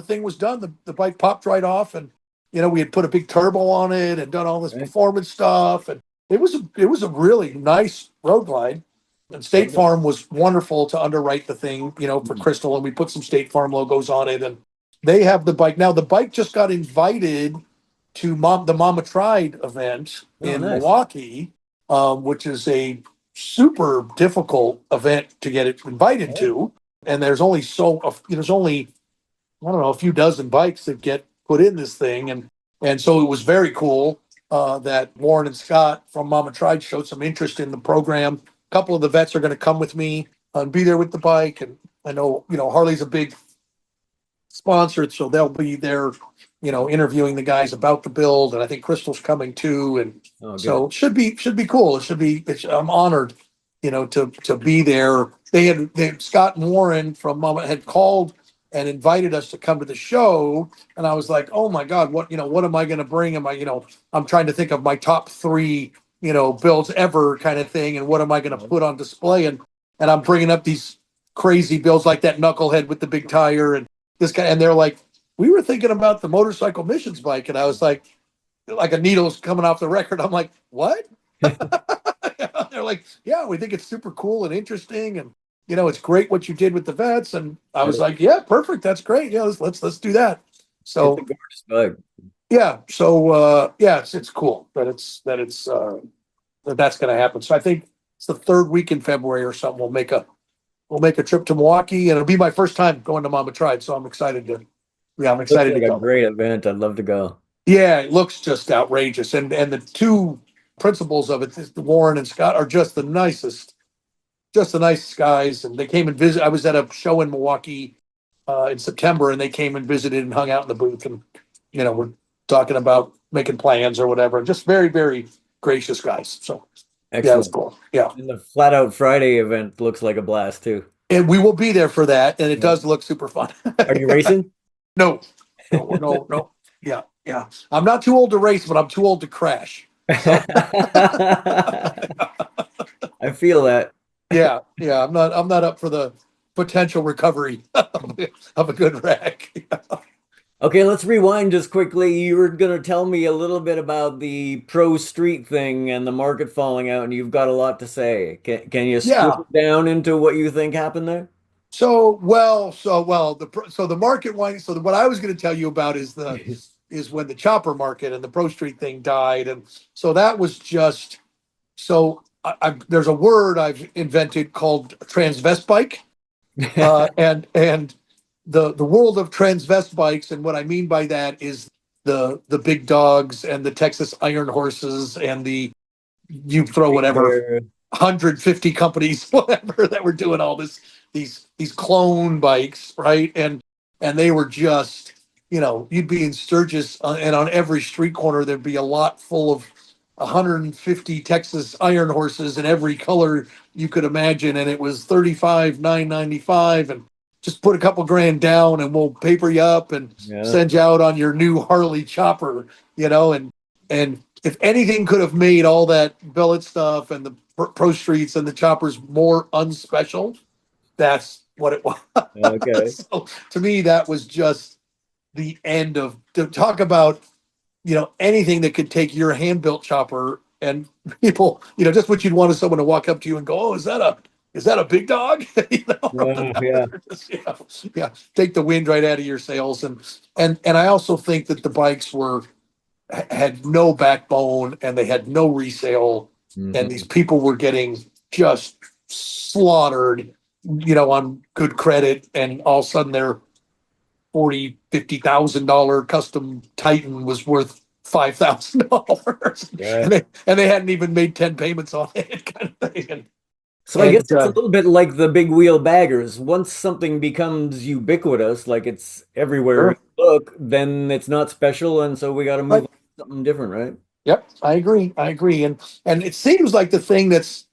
thing was done, the bike popped right off, and we had put a big turbo on it and done all this Right. performance stuff, and it was a really nice road glide. And State Love it. Farm was wonderful to underwrite the thing, for Mhm. Crystal, and we put some State Farm logos on it, and they have the bike now. The bike just got invited to the Mama Tried event Oh, in nice. Milwaukee, which is a super difficult event to get it invited Yeah. to. And there's only, I don't know, a few dozen bikes that get put in this thing. And so it was very cool that Warren and Scott from Mama Tried showed some interest in the program. A couple of the vets are going to come with me and be there with the bike. And I know, Harley's a big sponsored, so they'll be there, interviewing the guys about the build, and I think Crystal's coming too, and Oh, so good. it should be cool. I'm honored, to be there. Scott and Warren from Mama had called and invited us to come to the show, and I was like, oh my God, what am I going to bring? I'm trying to think of my top three, builds ever kind of thing, and what am I going to Yeah. put on display? And I'm bringing up these crazy builds like that knucklehead with the big tire and this guy, and they're like, we were thinking about the motorcycle missions bike, and I was like a needle's coming off the record. I'm like, what? They're like, yeah, we think it's super cool and interesting, and it's great what you did with the vets. And I was It- like, yeah, perfect, that's great. Yeah, let's do that. It's a So gorgeous bug. yeah, yeah, it's cool that's going to happen. So I think it's the third week in February or something. We'll make a trip to Milwaukee, and it'll be my first time going to Mama Tried. So I'm Looks excited to like a go. great event. I'd love to go. Yeah, it looks just outrageous. And the two principals of it, the Warren and Scott, are just the nicest guys. And they came and visit. I was at a show in Milwaukee in September, and they came and visited and hung out in the booth. And we're talking about making plans or whatever. Just very, very gracious guys. So yeah, it was Excellent. cool. Yeah. And the Flat Out Friday event looks like a blast too. And we will be there for that. And it Yeah. does look super fun. Are you racing? No, no, no, no. Yeah, yeah. I'm not too old to race, but I'm too old to crash. So I feel that. yeah, yeah. I'm not up for the potential recovery of a good wreck. Okay, let's rewind just quickly. You were going to tell me a little bit about the pro street thing and the market falling out, and you've got a lot to say. Can you strip Yeah. it down into what you think happened there? So the market wine. So what I was going to tell you about is when the chopper market and the Pro Street thing died, and so that was just so there's a word I've invented called transvestbike, and the world of transvestbikes, and what I mean by that is the big dogs and the Texas Iron Horses and the you throw whatever There. 150 companies, whatever, that were doing all these clone bikes, right? And they were just, you'd be in Sturgis, and on every street corner there'd be a lot full of 150 Texas Iron Horses in every color you could imagine, and it was 35,995, and just put a couple grand down, and we'll paper you up and Yeah. send you out on your new Harley chopper, and if anything could have made all that billet stuff and the pro streets and the choppers more unspecial, that's what it was. Okay. So to me, that was just the end of to talk about, anything that could take your hand built chopper and people, just what you'd want is someone to walk up to you and go, "Oh, is that a big dog?" Yeah. Yeah, take the wind right out of your sails. And I also think that the bikes had no backbone and they had no resale, and these Hmm. people were getting just slaughtered, on good credit, and all of a sudden their 40, $50,000 custom Titan was worth $5,000, Right. and they hadn't even made 10 payments on it, kind of thing. and, So I guess and it's a little bit like the big wheel baggers. Once something becomes ubiquitous, like it's everywhere you sure. look, then it's not special, and so we got to move Right. on to something different, right? Yep, I agree. I agree. And it seems like the thing that's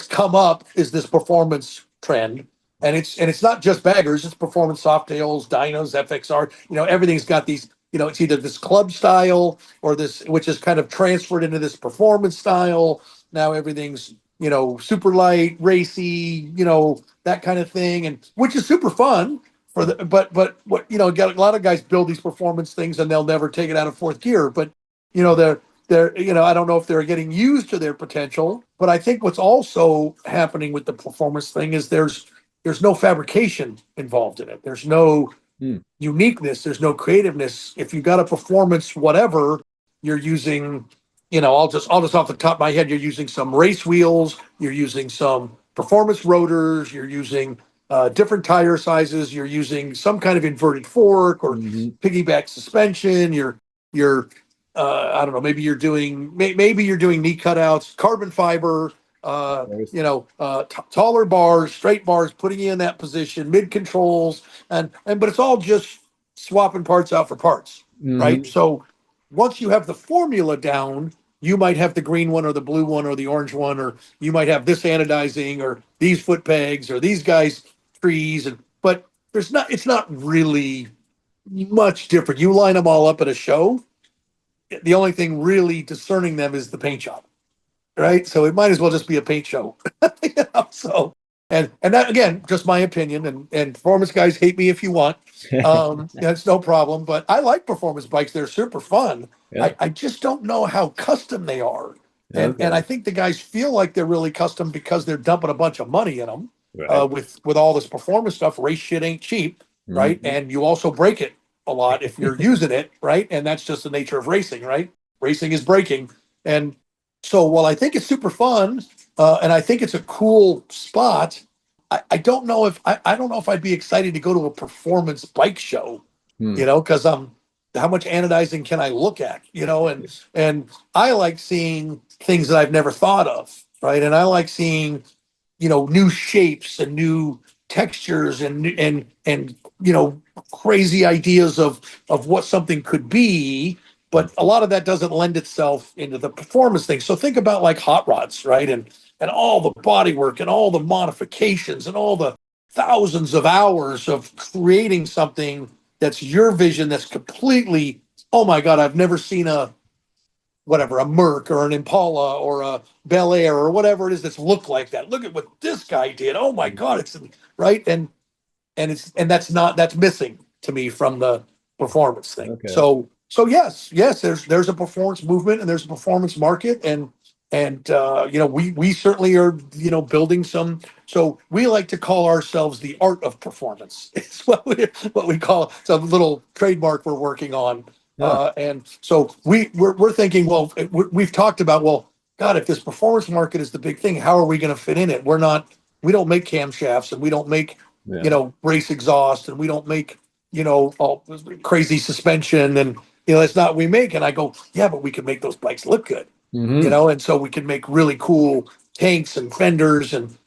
come up is this performance trend. And it's not just baggers, it's performance softails, dynos, FXR, everything's got these, it's either this club style or this, which is kind of transferred into this performance style. Now everything's, super light, racy, that kind of thing, and which is super fun for the but what got a lot of guys build these performance things and they'll never take it out of fourth gear. But they're I don't know if they're getting used to their potential, but I think what's also happening with the performance thing is there's no fabrication involved in it. There's no Hmm. uniqueness, there's no creativeness. If you got a performance whatever, you're using, I'll just off the top of my head, you're using some race wheels, you're using some performance rotors, you're using different tire sizes, you're using some kind of inverted fork or Hmm. piggyback suspension, you're I don't know, maybe you're doing knee cutouts, carbon fiber, taller bars, straight bars, putting you in that position, mid controls, and but it's all just swapping parts out for parts, right? Hmm. So once you have the formula down, you might have the green one or the blue one or the orange one, or you might have this anodizing or these foot pegs or these guys trees, but it's not really much different. You line them all up at a show, the only thing really discerning them is the paint job, right? So it might as well just be a paint show. So and that, again, just my opinion, and performance guys hate me if you want. That's no problem. But I like performance bikes; they're super fun. Yeah. I just don't know how custom they are, and I Okay. think the guys feel like they're really custom because they're dumping a bunch of money in them, Right. with all this performance stuff. Race shit ain't cheap, right? Hmm. And you also break it a lot if you're using it, right? And that's just the nature of racing, right? Racing is breaking. And so while I think it's super fun, and I think it's a cool spot, I don't know if I'd be excited to go to a performance bike show, Hmm. because how much anodizing can I look at, and I like seeing things that I've never thought of, right? And I like seeing, new shapes and new textures and crazy ideas of what something could be. but a lot of that doesn't lend itself into the performance thing. So think about like hot rods, right? And all the body work and all the modifications and all the thousands of hours of creating something that's your vision that's completely, oh my God, I've never seen a whatever, a Merc or an Impala or a Bel Air or whatever it is that's looked like that. Look at what this guy did. Oh my God, it's right. And that's missing to me from the performance thing. Okay. So yes, there's a performance movement and there's a performance market, and we certainly are building some. So we like to call ourselves the art of performance. It's what we call it. It's a little trademark we're working on. Yeah. And so we're thinking, well, we've talked about, well, God, if this performance market is the big thing, how are we going to fit in it? We don't make camshafts, and we don't make Yeah. race exhaust, and we don't make all crazy suspension, and it's not what we make. And I go, yeah, but we can make those bikes look good, Hmm. and so we can make really cool tanks and fenders and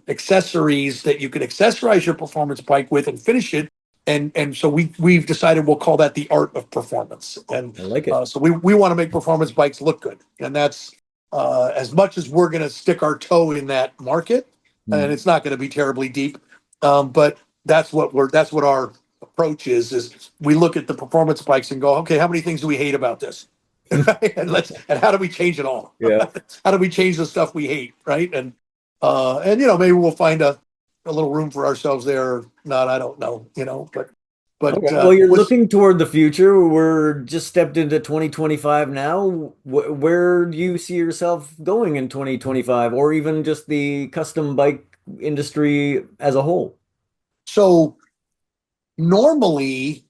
accessories that you can accessorize your performance bike with and finish it. And so we've decided we'll call that the art of performance. And I like it. so we want to make performance bikes look good, and that's as much as we're going to stick our toe in that market, and Mm. it's not going to be terribly deep, but that's what our approach is we look at the performance bikes and go, okay, how many things do we hate about this? And how do we change it all? Yeah. How do we change the stuff we hate, right? And maybe we'll find a little room for ourselves there. Or not, I don't know, but Okay. Well, you're what's looking toward the future. We're just stepped into 2025 now. Where do you see yourself going in 2025, or even just the custom bike industry as a whole? so normally,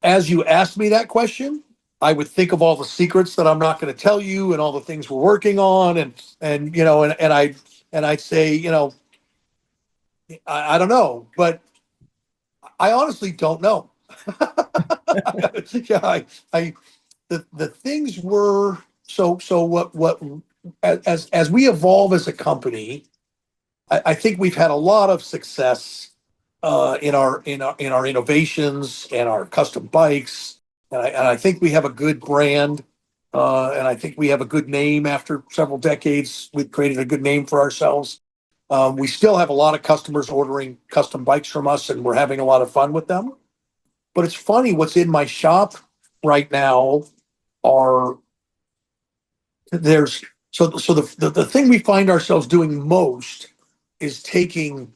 as you asked me that question, I would think of all the secrets that I'm not going to tell you and all the things we're working on, and I'd say, I don't know, but I honestly don't know. Yeah, I the things were so what as we evolve as a company, I think we've had a lot of success in our innovations and our custom bikes, and I think we have a good brand, and I think we have a good name. After several decades, we've created a good name for ourselves. We still have a lot of customers ordering custom bikes from us, and we're having a lot of fun with them. But it's funny, what's in my shop right now are there's so the thing we find ourselves doing most is taking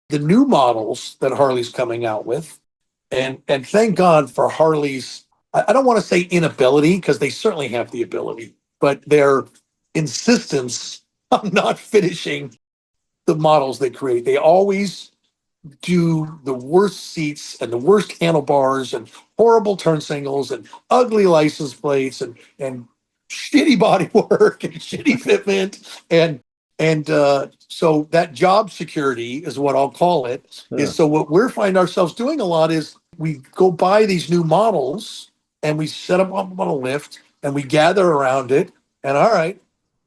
the new models that Harley's coming out with, and thank God for Harley's. I don't want to say inability, because they certainly have the ability, but their insistence on not finishing the models they create. They always do the worst seats and the worst handlebars and horrible turn signals and ugly license plates and shitty body work and shitty fitment, and so that job security is what I'll call it. Huh. Is so what we're finding ourselves doing a lot is we go buy these new models and we set them up on a lift and we gather around it, and all right,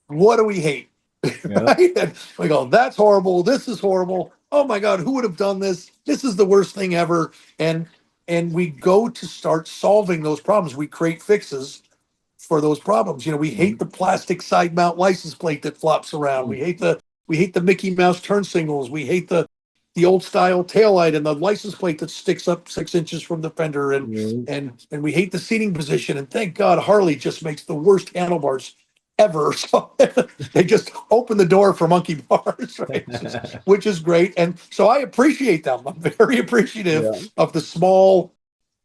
what do we hate? Yeah. Right? And we go, that's horrible. This is horrible. Oh my God, who would have done this? This is the worst thing ever. And we go to start solving those problems. We create fixes for those problems. We hate Mhm. the plastic side mount license plate that flops around. We hate the Mickey Mouse turn signals. We hate the old style taillight and the license plate that sticks up 6 inches from the fender. And Mhm. and we hate the seating position. And thank God Harley just makes the worst handlebars ever. So they just open the door for monkey bars, right? Which is great. And so I appreciate them. I'm very appreciative Yeah. of the small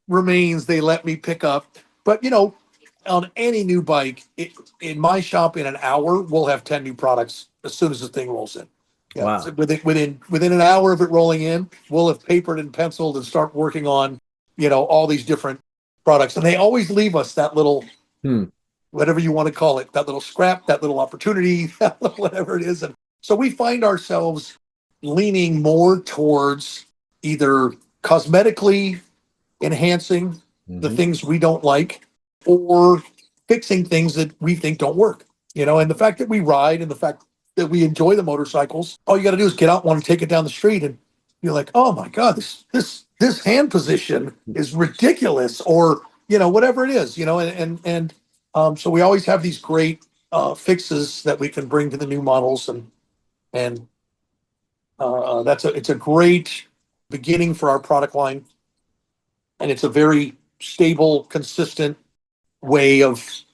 remains they let me pick up. But on any new bike, in my shop, in an hour, we'll have 10 new products as soon as the thing rolls in. Yeah, so Wow. within an hour of it rolling in, we'll have papered and penciled and start working on, all these different products. And they always leave us that little, Hmm. whatever you want to call it, that little scrap, that little opportunity, whatever it is. And so we find ourselves leaning more towards either cosmetically enhancing the Hmm. things we don't like, or fixing things that we think don't work. And the fact that we ride and the fact that we enjoy the motorcycles, all you got to do is get out, want to take it down the street, and you're like, oh my God, this hand position is ridiculous. Or whatever it is, so we always have these great fixes that we can bring to the new models, and it's a great beginning for our product line, and it's a very stable, consistent way of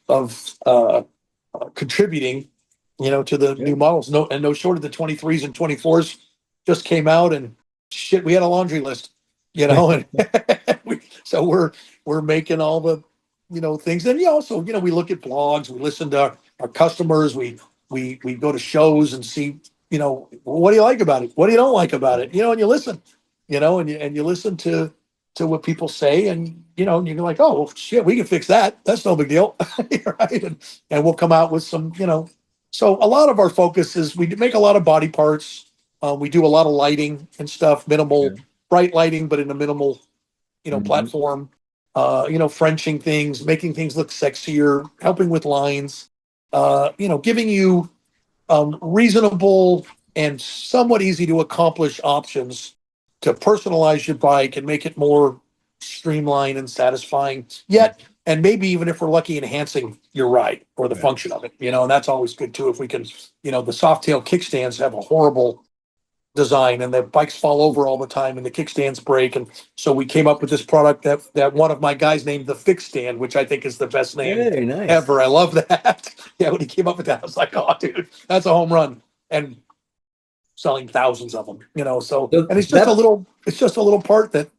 contributing, to the Yeah. new models. No short of the 23s and 24s just came out, and shit, we had a laundry list, and so we're making all the things. And also, we look at blogs, we listen to our customers, we go to shows and see, what do you like about it, what do you don't like about it, and you listen, and you listen to what people say, and you're like, oh well, shit, we can fix that, that's no big deal. Right, and we'll come out with some, so a lot of our focus is we make a lot of body parts. We do a lot of lighting and stuff, Yeah. minimal bright lighting, but in a minimal, Hmm. platform. Frenching things, making things look sexier, helping with lines. Giving you reasonable and somewhat easy to accomplish options to personalize your bike and make it more streamlined and satisfying. Yet, and maybe even if we're lucky, enhancing your ride or the Yeah. function of it. And that's always good too. If we can, the soft tail kickstands have a horrible design, and the bikes fall over all the time and the kickstands break. And so we came up with this product that one of my guys named the Fix Stand, which I think is the best name Hey, nice. ever. I love that. Yeah, when he came up with that, I was like, oh dude, that's a home run. And selling thousands of them, so, So and that it's just a little part that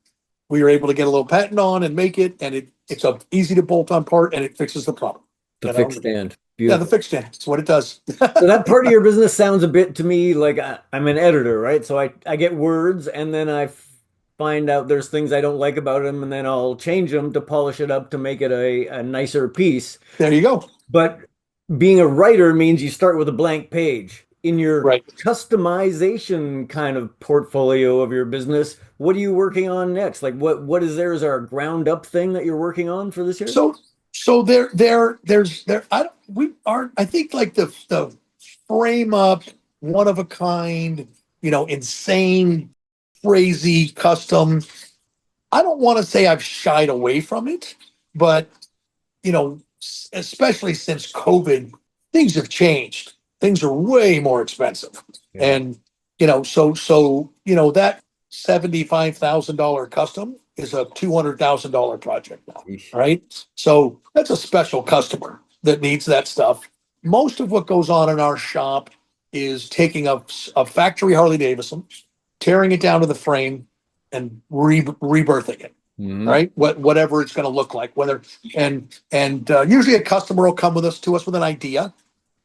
we were able to get a little patent on and make it, and it's a easy to bolt on part, and it fixes the problem. the fixed stand. Yeah, the Beautiful. Fix Stand, it's what it does. So that part of your business sounds a bit to me like I'm an editor, right? So I get words and then find out there's things I don't like about them and then I'll change them to polish it up to make it a nicer piece. There you go. But being a writer means you start with a blank page. In your Right. customization kind of portfolio of your business, what are you working on next? Like what is there as our ground up thing that you're working on for this year? So so there's I don't, we aren't I think like the frame up, one of a kind, insane, crazy custom. I don't want to say I've shied away from it, but especially since COVID, things have changed. Things are way more expensive. Yeah. And, that $75,000 custom is a $200,000 project now, Yeesh. right? So that's a special customer that needs that stuff. Most of what goes on in our shop is taking a factory Harley Davidson, tearing it down to the frame, and rebirthing it, Hmm. right? Whatever it's going to look like, whether, and usually a customer will come to us with an idea,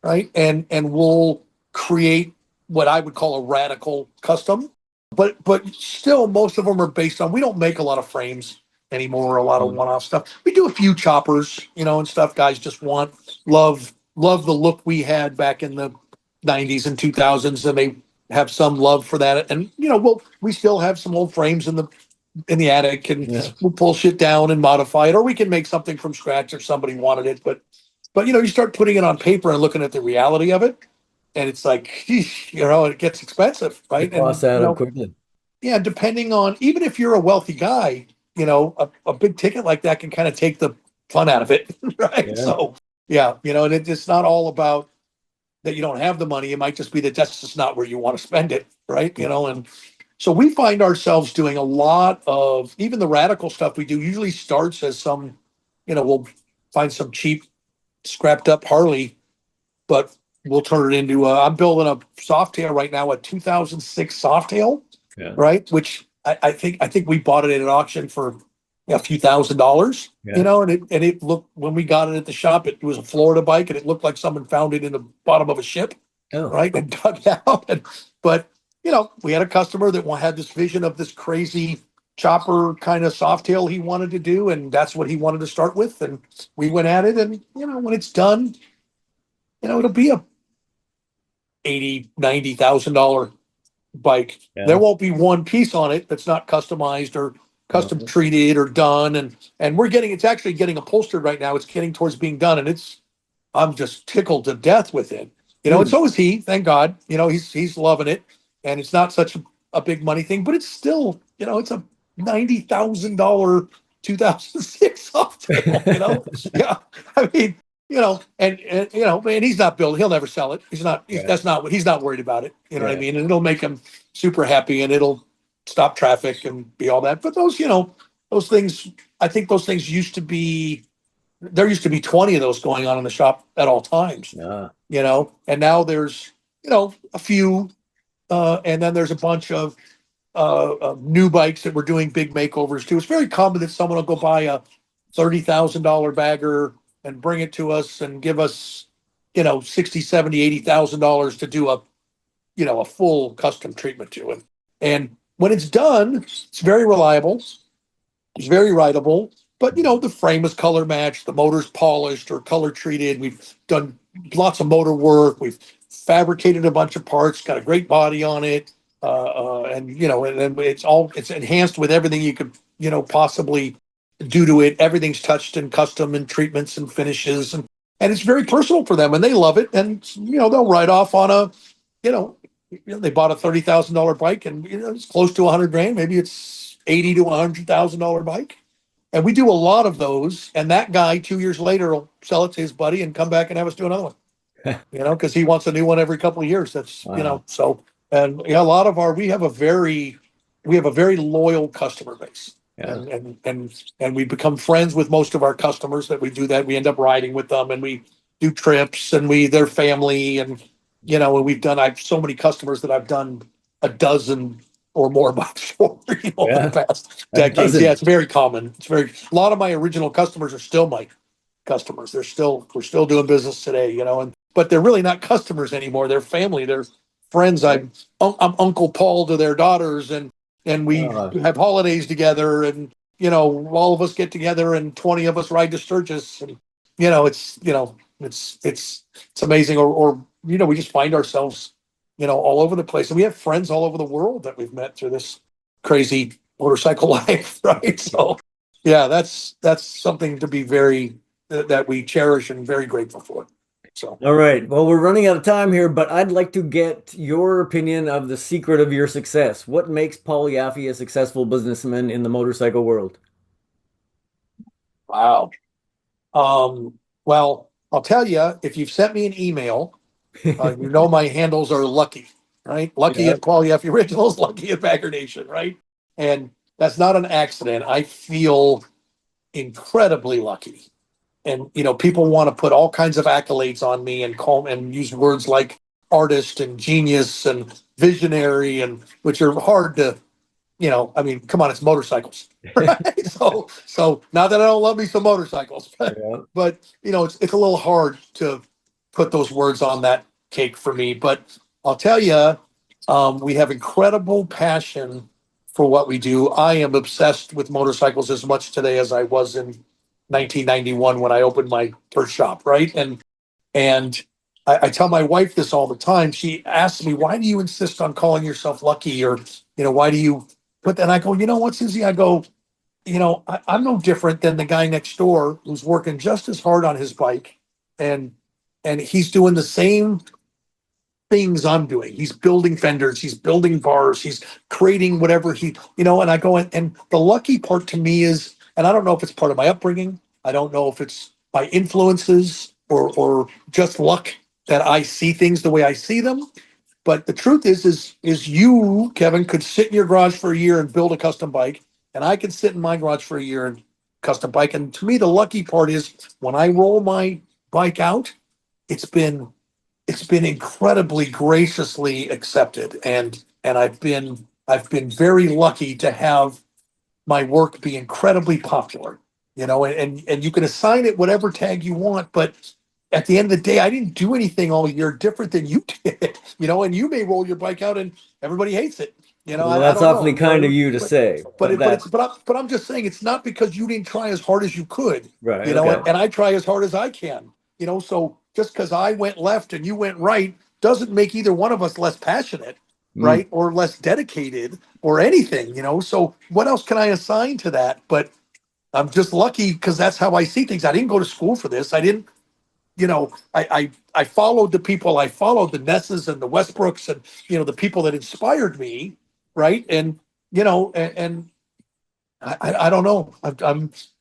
right? And we'll create what I would call a radical custom, but still most of them are based on, we don't make a lot of frames anymore, a lot of one-off stuff. We do a few choppers, and stuff guys just love the look we had back in the 90s and 2000s, and they have some love for that. And we still have some old frames in the attic, Yeah. and we'll pull shit down and modify it, or we can make something from scratch if somebody wanted it. But you start putting it on paper and looking at the reality of it, and it's like, it gets expensive, The right? costs And add up quickly. yeah, depending on, even if you're a wealthy guy, a big ticket like that can kind of take the fun out of it, right? Yeah. So yeah, and it's not all about that you don't have the money. It might just be that that's just not where you want to spend it, right? And so we find ourselves doing a lot of, even the radical stuff we do usually starts as some, we'll find some cheap scrapped up Harley, but we'll turn it into I'm building a Softail right now, a 2006 Softail, Yeah. right? Which I think we bought it at an auction for a few $1,000s, Yeah. and it looked, when we got it at the shop, it was a Florida bike, and it looked like someone found it in the bottom of a ship, Oh, right? And dug it out. But we had a customer that had this vision of this crazy chopper kind of Softail he wanted to do, and that's what he wanted to start with. And we went at it, and when it's done, it'll be a 80, $90,000 bike. There yeah. won't be one piece on it that's not customized or custom No. treated or done. And it's actually getting upholstered right now. It's getting towards being done, and I'm just tickled to death with it. And Good. so is he, thank God. He's loving it. And it's not such a big money thing, but it's still, it's a $90,000 2006 off tail, Yeah. I mean, and he's not building, he'll never sell it. Yeah. He's not worried about it. You know what I Yeah. mean? And it'll make him super happy and it'll stop traffic and be all that. But those things, I think those things there used to be 20 of those going on in the shop at all times, Yeah. and now there's, a few, and then there's a bunch of new bikes that we're doing big makeovers to. It's very common that someone will go buy a $30,000 bagger and bring it to us and give us, 60, 70, $80,000 to do a full custom treatment to it. And when it's done, it's very reliable. It's very rideable, but the frame is color matched, the motor's polished or color treated. We've done lots of motor work. We've fabricated a bunch of parts, got a great body on it. And then it's enhanced with everything you could, possibly do to it. Everything's touched and custom and treatments and finishes and it's very personal for them and they love it. And, they'll write off on you know, they bought a $30,000 bike and, it's close to 100 grand. Maybe it's 80 to $100,000 bike. And we do a lot of those. And that guy 2 years later will sell it to his buddy and come back and have us do another one, because he wants a new one every couple of years. That's, Wow. so, and a lot of we have a very loyal customer base. Yeah. And we become friends with most of our customers that we do that. We end up riding with them and we do trips and their family and I have so many customers that I've done a dozen or more bikes for, over the Yeah. past A decades. Yeah, dozen. it's very common. A lot of my original customers are still my customers. We're still doing business today, but they're really not customers anymore. They're family. They're friends. Right. I'm Uncle Paul to their daughters and we Uh, have holidays together and, all of us get together and 20 of us ride to Sturgis and, it's amazing. Or we just find ourselves, all over the place and we have friends all over the world that we've met through this crazy motorcycle life. Right. So yeah, that's something to be that we cherish and very grateful for. So, all right. Well, we're running out of time here, but I'd like to get your opinion of the secret of your success. What makes Paul Yaffe a successful businessman in the motorcycle world? wow. Well, I'll tell you, if you've sent me an email, my handles are Lucky, right? Lucky Yeah. at Paul Yaffe Originals, Lucky at Bagger Nation, right? And that's not an accident. I feel incredibly lucky. And people want to put all kinds of accolades on me and call and use words like artist and genius and visionary and which are hard to, I mean, come on, it's motorcycles. Right? So not that I don't love me some motorcycles, Yeah. but it's a little hard to put those words on that cake for me. But I'll tell you, we have incredible passion for what we do. I am obsessed with motorcycles as much today as I was in 1991 when I opened my first shop, right? And I tell my wife this all the time. She asks me, "Why do you insist on calling yourself Lucky?" Or why do you put that? And I go, "You know what, Susie?" I go, I'm no different than the guy next door who's working just as hard on his bike, and he's doing the same things I'm doing. He's building fenders, he's building bars, he's creating whatever and I go and the lucky part to me is, and I don't know if it's part of my upbringing, I don't know if it's my influences or just luck that I see things the way I see them. But the truth is you, Kevin, could sit in your garage for a year and build a custom bike, and I could sit in my garage for a year and custom bike. And to me, the lucky part is when I roll my bike out, it's been incredibly graciously accepted, and I've been very lucky to have my work be incredibly popular. And you can assign it whatever tag you want, but at the end of the day, I didn't do anything all year different than you did. And you may roll your bike out and everybody hates it. Well, I that's don't know. awfully kind of you to say, but that, But I'm just saying it's not because you didn't try as hard as you could, right. Okay. and I try as hard as I can. So just because I went left and you went right doesn't make either one of us less passionate, Mm. right? Or less dedicated or anything. So what else can I assign to that? But I'm just lucky because that's how I see things. I didn't go to school for this. I didn't, I followed the people. I followed the Nesses and the Westbrooks and the people that inspired me, right? And I don't know.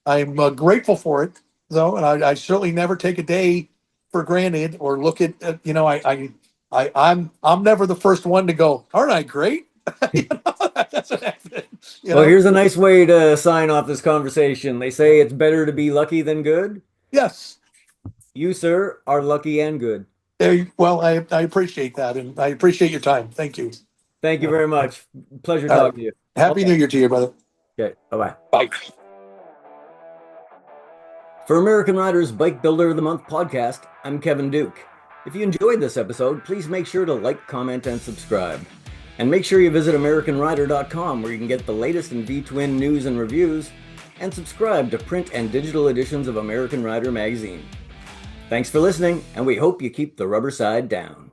I'm grateful for it though, and I certainly never take a day for granted or look at you know I'm never the first one to go. Aren't I great? You know, that doesn't happen. You Well, know. here's a nice way to sign off this conversation. They say it's better to be lucky than good. Yes. You, sir, are lucky and good. Well, I appreciate that, and I appreciate your time. Thank you. Thank you All very much. Pleasure right. talking to you. Happy Okay. New Year to you, brother. Okay. Bye-bye. Bye. For American Rider's Bike Builder of the Month podcast, I'm Kevin Duke. If you enjoyed this episode, please make sure to like, comment, and subscribe. And make sure you visit AmericanRider.com where you can get the latest in V-Twin news and reviews, and subscribe to print and digital editions of American Rider magazine. Thanks for listening, and we hope you keep the rubber side down.